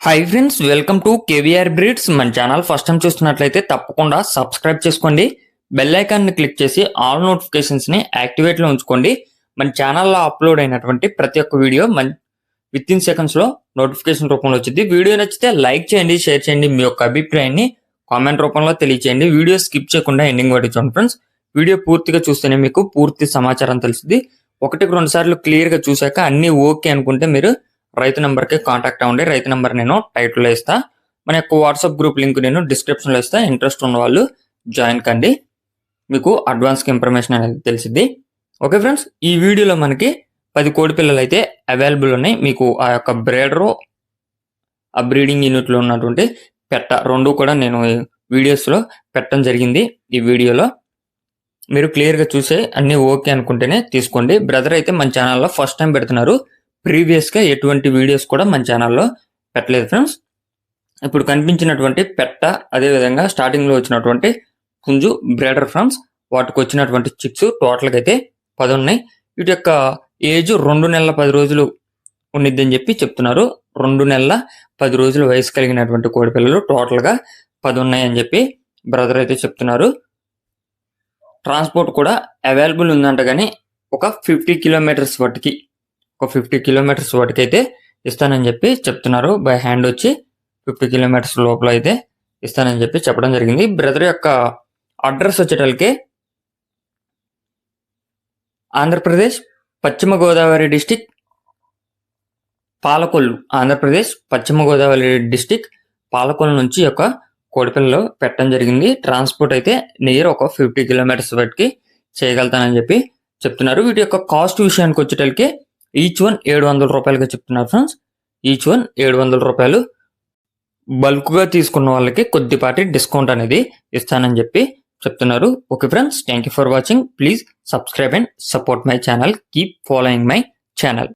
Hi friends, welcome to KVR breeds. మన channel first time చూస్తున్నట్లయితే తప్పకుండా సబ్స్క్రైబ్ చేసుకోండి. బెల్ ఐకాన్ని క్లిక్ చేసి ఆల్ నోటిఫికేషన్స్ని యాక్టివేట్లో ఉంచుకోండి. మన ఛానల్లో అప్లోడ్ అయినటువంటి ప్రతి ఒక్క వీడియో విత్ ఇన్ సెకండ్స్లో నోటిఫికేషన్ రూపంలో వచ్చింది. వీడియో నచ్చితే లైక్ చేయండి, షేర్ చేయండి, మీ యొక్క అభిప్రాయాన్ని కామెంట్ రూపంలో తెలియచేయండి. వీడియో స్కిప్ చేయకుండా ఎండింగ్ వరకు చూడండి ఫ్రెండ్స్. వీడియో పూర్తిగా చూస్తేనే మీకు పూర్తి సమాచారం తెలుస్తుంది. 1-2 సార్లు క్లియర్గా చూశాక అన్నీ ఓకే అనుకుంటే మీరు రైతు నెంబర్కి కాంటాక్ట్ అవ్వండి. రైతు నెంబర్ నేను టైటిల్లో ఇస్తా. మన యొక్క వాట్సాప్ గ్రూప్ లింక్ నేను డిస్క్రిప్షన్లో ఇస్తా. ఇంట్రెస్ట్ ఉన్న వాళ్ళు జాయిన్ కండి, మీకు అడ్వాన్స్గా ఇన్ఫర్మేషన్ అనేది తెలిసింది. ఓకే ఫ్రెండ్స్, ఈ వీడియోలో మనకి 10 కోడి పిల్లలు అయితే అవైలబుల్ ఉన్నాయి. మీకు ఆ యొక్క బ్రేడరు, ఆ బ్రీడింగ్ యూనిట్లో ఉన్నటువంటి పెట్ట రెండు కూడా నేను వీడియోస్లో పెట్టడం జరిగింది. ఈ వీడియోలో మీరు క్లియర్గా చూసే అన్నీ ఓకే అనుకుంటేనే తీసుకోండి. బ్రదర్ అయితే మన ఛానల్లో ఫస్ట్ టైం పెడుతున్నారు. ప్రీవియస్గా ఎటువంటి వీడియోస్ కూడా మన ఛానల్లో పెట్టలేదు ఫ్రెండ్స్. ఇప్పుడు కనిపించినటువంటి పెట్ట, అదేవిధంగా స్టార్టింగ్లో వచ్చినటువంటి పుంజు బ్రేడర్ ఫ్రెండ్స్, వాటికి వచ్చినటువంటి చిక్స్ టోటల్గా అయితే 10 ఉన్నాయి. వీటి యొక్క ఏజ్ 2 నెలల 10 రోజులు ఉండిద్దని చెప్పి చెప్తున్నారు. 2 నెలల 10 రోజులు వయసు కలిగినటువంటి కోడి పిల్లలు టోటల్గా 10 ఉన్నాయని చెప్పి బ్రదర్ అయితే చెప్తున్నారు. ట్రాన్స్పోర్ట్ కూడా అవైలబుల్ ఉందంట, కానీ ఒక 50 కిలోమీటర్స్ వాటికి అయితే ఇస్తానని చెప్పి చెప్తున్నారు. బై హ్యాండ్ వచ్చి 50 కిలోమీటర్స్ లోపల అయితే ఇస్తానని చెప్పి చెప్పడం జరిగింది. బ్రదర్ యొక్క అడ్రస్ వచ్చేటలకి ఆంధ్రప్రదేశ్ పశ్చిమ గోదావరి డిస్టిక్ పాలకొల్లు, ఆంధ్రప్రదేశ్ పశ్చిమ గోదావరి డిస్టిక్ పాలకొల్లు నుంచి యొక్క కోడిపిల్లలు పెట్టడం జరిగింది. ట్రాన్స్పోర్ట్ అయితే నియర్ ఒక 50 కిలోమీటర్స్ వాటికి చేయగలుగుతానని చెప్పి చెప్తున్నారు. వీటి యొక్క కాస్ట్ విషయానికి వచ్చేటలకి ఈచ్ వన్ 700 రూపాయలుగా చెప్తున్నారు ఫ్రెండ్స్. ఈచ్ వన్ 700 రూపాయలు. బల్క్గా తీసుకున్న వాళ్ళకి కొద్దిపాటి డిస్కౌంట్ అనేది ఇస్తానని చెప్పి చెప్తున్నారు. Okay friends, thank you for watching. Please subscribe and support my channel. Keep following my channel.